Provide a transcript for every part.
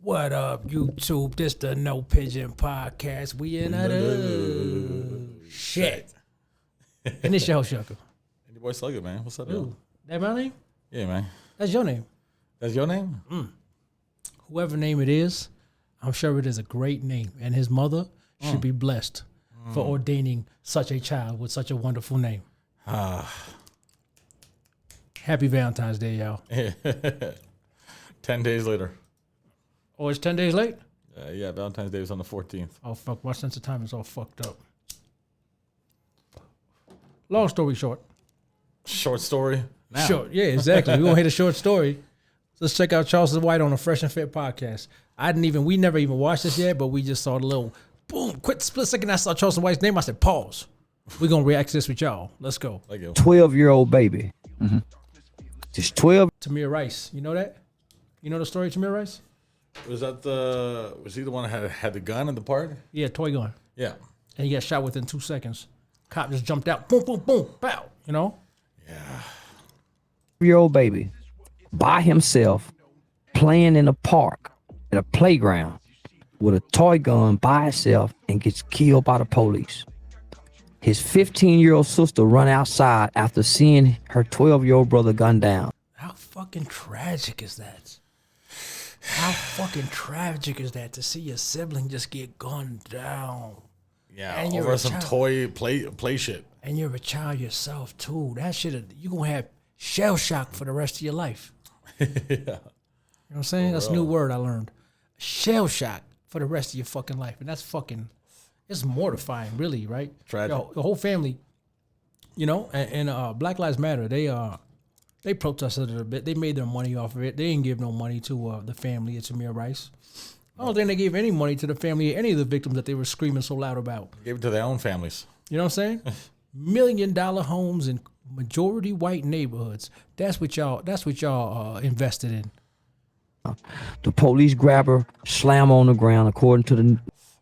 What up, YouTube? This the No Pigeon Podcast. We in a shit. And it's your host, Shucker. And your boy Slugger, man. What's up, Ooh, yo? that my name? Yeah, man. That's your name. That's your name? Whoever name it is, I'm sure it is a great name. And his mother should be blessed for ordaining such a child with such a wonderful name. Happy Valentine's Day, y'all. 10 days later. Oh, it's 10 days late? Yeah, Valentine's Day was on the 14th. Oh, fuck. My sense of time is all fucked up. Long story short. Short story? Now. Short. Yeah, exactly. We're going to hit a short story. Let's check out Charleston White on the Fresh and Fit podcast. We never even watched this yet, but we just saw the little boom, quick split second. I saw Charleston White's name. I said, pause. We're going to react to this with y'all. Let's go. 12-year-old baby. Mm-hmm. Just 12. TAMIR Rice. You know that? You know the story of TAMIR Rice? Was he the one that had the gun in the park? Yeah, toy gun. Yeah. And he got shot within 2 seconds. Cop just jumped out. Boom, boom, boom. Bow. You know? Yeah. Year-old baby by himself playing in a park at a playground with a toy gun by himself and gets killed by the police. His 15-year-old sister run outside after seeing her 12-year-old brother gunned down. How fucking tragic is that? How fucking tragic is that to see your sibling just get gunned down? Yeah, And you're over a some child. toy play shit. And you're a child yourself too. That shit, you're gonna have shell shock for the rest of your life. Yeah. You know what I'm saying? That's a new word I learned. Shell shock for the rest of your fucking life. And that's fucking, it's mortifying, really, right? Tragic. Yo, the whole family, you know, and Black Lives Matter, they protested it a bit. They made their money off of it. They didn't give no money to the family of TAMIR Rice. I don't think they gave any money to the family of any of the victims that they were screaming so loud about. Gave it to their own families. You know what I'm saying? $1 million homes in majority white neighborhoods. That's what y'all invested in. The police grab her, slam her on the ground, according to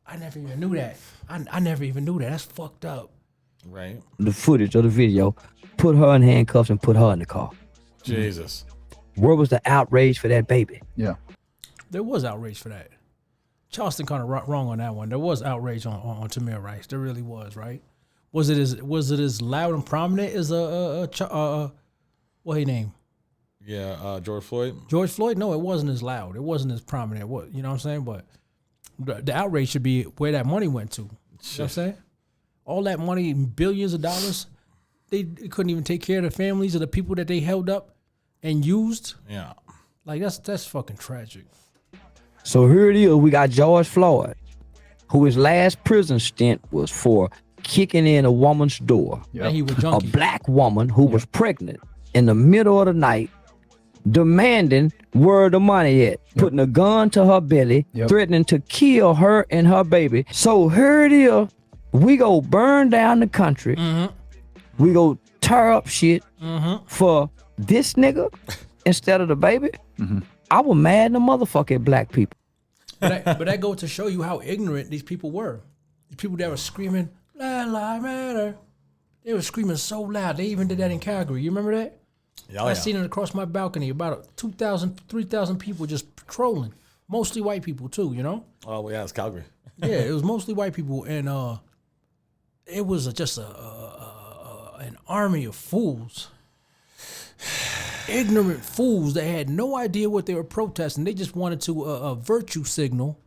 I never even knew that. I never even knew that. That's fucked up. Right. the footage of the video, put her in handcuffs and put her in the car. Jesus. Where was the outrage for that baby? Yeah. There was outrage for that. Charleston kind of wrong on that one. There was outrage on TAMIR Rice. There really was, right? Was it as loud and prominent as what his name? Yeah, George Floyd. George Floyd? No, it wasn't as loud. It wasn't as prominent. What, you know what I'm saying? But the outrage should be where that money went to. You know what I'm saying? All that money, billions of dollars, they couldn't even take care of the families of the people that they held up and used. Yeah. Like that's fucking tragic. So here it is. We got George Floyd, who his last prison stint was for kicking in a woman's door. And he was A junkie. black woman who was pregnant in the middle of the night, demanding where the money at, putting a gun to her belly, threatening to kill her and her baby. So here it is. We go burn down the country. We go tear up shit for this nigga instead of the baby. I was mad in the motherfucker at black people. But that goes to show you how ignorant these people were. These people that were screaming, Black Lives Matter. They were screaming so loud. They even did that in Calgary. You remember that? Yeah, I seen it across my balcony. About 2,000, 3,000 people just patrolling. Mostly white people too, you know? Oh, well, yeah, it's Calgary. Yeah, it was mostly white people. And it was just an army of fools. Ignorant fools that had no idea what they were protesting. They just wanted to virtue signal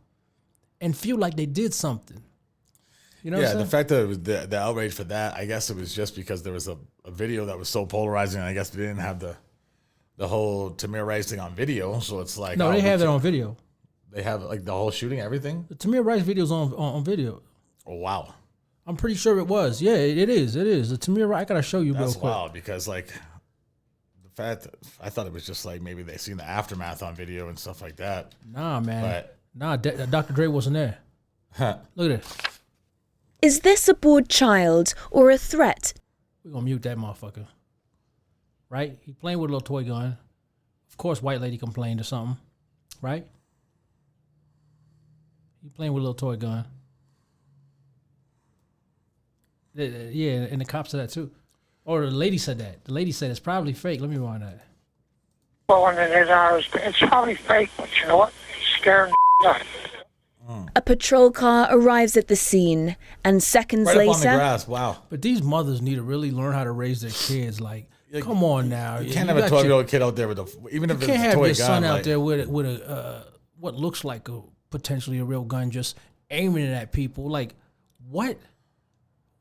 and feel like they did something. You know what I'm Yeah, saying? the fact that it was the outrage for that, I guess it was just because there was a video that was so polarizing. I guess they didn't have the whole TAMIR Rice thing on video. So it's like, No, they have that on video. They have like the whole shooting, everything. The TAMIR Rice video's on video. Oh, wow. I'm pretty sure it was. Yeah, it is. It is. The TAMIR Rice, I gotta show you That's real quick. wild because like the fact that I thought it was just like maybe they seen the aftermath on video and stuff like that. Nah, man. But Nah, Dr. Dre wasn't there. Look at this. Is this a bored child or a threat? We're gonna mute that motherfucker. Right? He playing with a little toy gun. Of course, white lady complained or something. Right? He playing with a little toy gun. Yeah, and the cops said that too. Or the lady said that. The lady said it's probably fake. Let me rewind that. Well, and it's probably fake, but you know what? It's scaring A patrol car arrives at the scene, and seconds Right up on the later, grass. Wow. But these mothers need to really learn how to raise their kids. Like, come on now. You can't have a 12-year-old kid out there with even if it's a toy gun. You can't have your son out like, there with a what looks like a potentially a real gun, just aiming it at people. Like, what?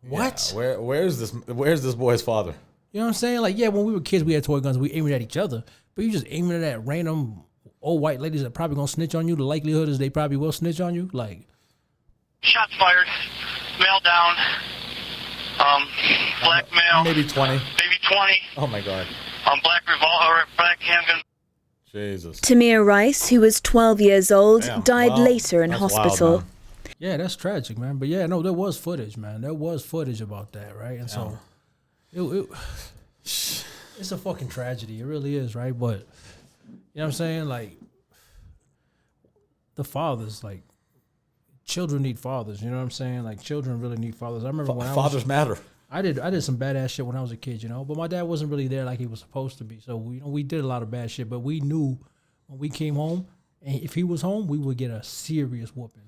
What? Yeah, where's this boy's father? You know what I'm saying? Like, yeah, when we were kids, we had toy guns. We aiming at each other. But you just aiming it at random old white ladies that probably gonna snitch on you. The likelihood is they probably will snitch on you. Like, shots fired, male down, black male, Maybe 20. maybe 20, Oh my God. black revolver, black handgun. Jesus. Tamir Rice, who was 12 years old, Damn, died wow. later in That's wild, hospital. man. yeah, that's tragic, man. But yeah, no, there was footage, man. There was footage about that, right? And so, it's a fucking tragedy. It really is, right? But you know what I'm saying? Like, the fathers, like, children need fathers. You know what I'm saying? Like, children really need fathers. I remember when Fathers matter. I did some badass shit when I was a kid, you know. But my dad wasn't really there like he was supposed to be. So we did a lot of bad shit. But we knew when we came home, and if he was home, we would get a serious whooping.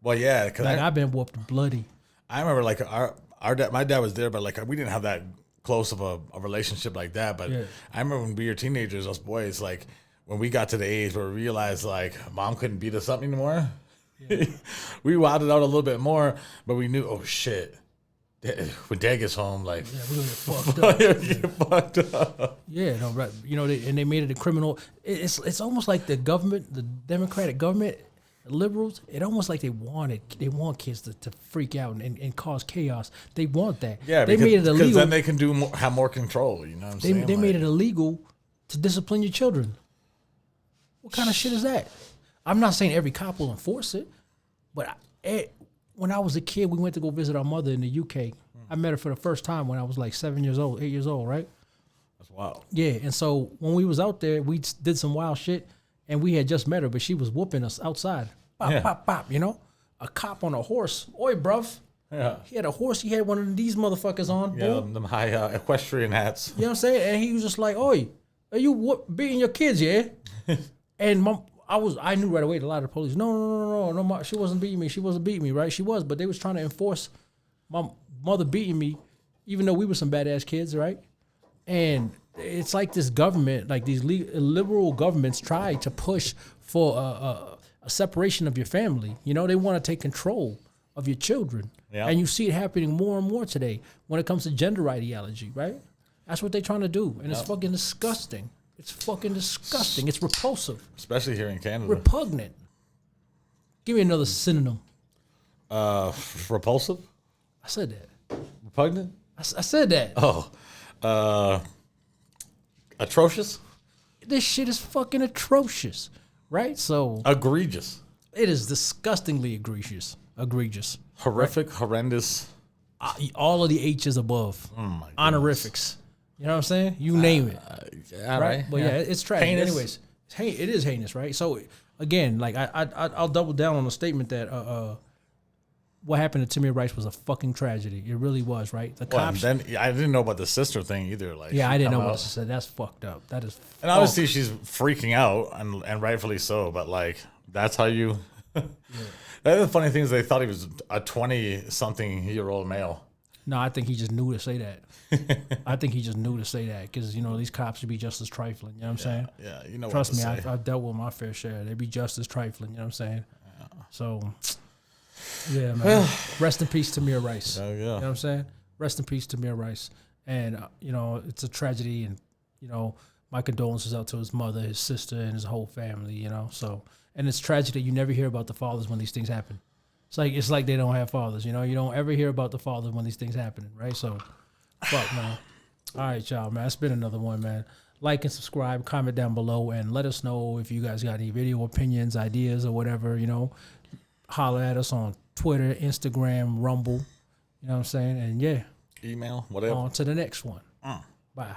Well, yeah, because Like, I've been whooped bloody. I remember like our dad, my dad was there, but like we didn't have that close of a relationship like that. But Yeah. I remember when we were teenagers, us boys, like when we got to the age where we realized like mom couldn't beat us up anymore, we wilded out a little bit more. But we knew, oh shit, when dad gets home, like Yeah, we gonna get fucked up. get fucked up. Yeah, no, right. You know, and they made it a criminal. It's almost like the government, the Democratic government, the liberals. It almost like they want kids to freak out and cause chaos. They want that. Yeah, they because, made it illegal. then they can have more control. You know what I'm saying? They made it illegal to discipline your children. What kind of shit is that? I'm not saying every cop will enforce it, but when I was a kid, we went to go visit our mother in the UK. I met her for the first time when I was like 8 years old, right? That's wild. Yeah, and so when we was out there, we did some wild shit, and we had just met her, but she was whooping us outside. Bop, Yeah. bop, bop, you know? A cop on a horse. Oi, bruv. Yeah. He had a horse. He had one of these motherfuckers on. Yeah, boom. them high equestrian hats. You know what I'm saying? And he was just like, oi, are you beating your kids, yeah? And I knew right away, a lot of the police, no, she wasn't beating me. She wasn't beating me, right? She was, but they was trying to enforce my mother beating me, even though we were some badass kids, right? And it's like this government, like these liberal governments try to push for a separation of your family. You know, they want to take control of your children. Yeah. And you see it happening more and more today when it comes to gender ideology, right? That's what they're trying to do. And it's fucking disgusting. It's fucking disgusting. It's repulsive. Especially here in Canada. Repugnant. Give me another synonym. Repulsive? I said that. Repugnant? I said that. Oh. Atrocious? This shit is fucking atrocious, right? So Egregious. it is disgustingly egregious. Horrific, horrendous. All of the H's above. Oh my goodness. Honorifics. You know what I'm saying? You name it. All right. But yeah, it's tragic. Heinous. Anyways, it is heinous, right? So again, like I'll double down on the statement that what happened to Tamir Rice was a fucking tragedy. It really was, right? The Well, cops. then I didn't know about the sister thing either. Like, Yeah, I she didn't know come what out- to say. That's fucked up. That is. And obviously she's freaking out, and rightfully so. But like, that's how you. The funny thing is, they thought he was a 20-something-year-old male. No, I think he just knew to say that. I think he just knew to say that because, you know, these cops should be just as trifling. You know what I'm saying? Yeah, you know. Trust me, what to say. I've dealt with my fair share. They be just as trifling. You know what I'm saying? So, yeah, man. Rest in peace, Tamir Rice. Oh, yeah. You know what I'm saying? Rest in peace, Tamir Rice. And, you know, it's a tragedy. And, you know, my condolences out to his mother, his sister, and his whole family, you know. So, and it's tragic that you never hear about the fathers when these things happen. It's like they don't have fathers, you know. You don't ever hear about the fathers when these things happening, right? So, fuck, man. All right, y'all, man. It's been another one, man. Like and subscribe, comment down below, and let us know if you guys got any video opinions, ideas, or whatever, you know. Holler at us on Twitter, Instagram, Rumble. You know what I'm saying? And, yeah. Email, whatever. On to the next one. Bye.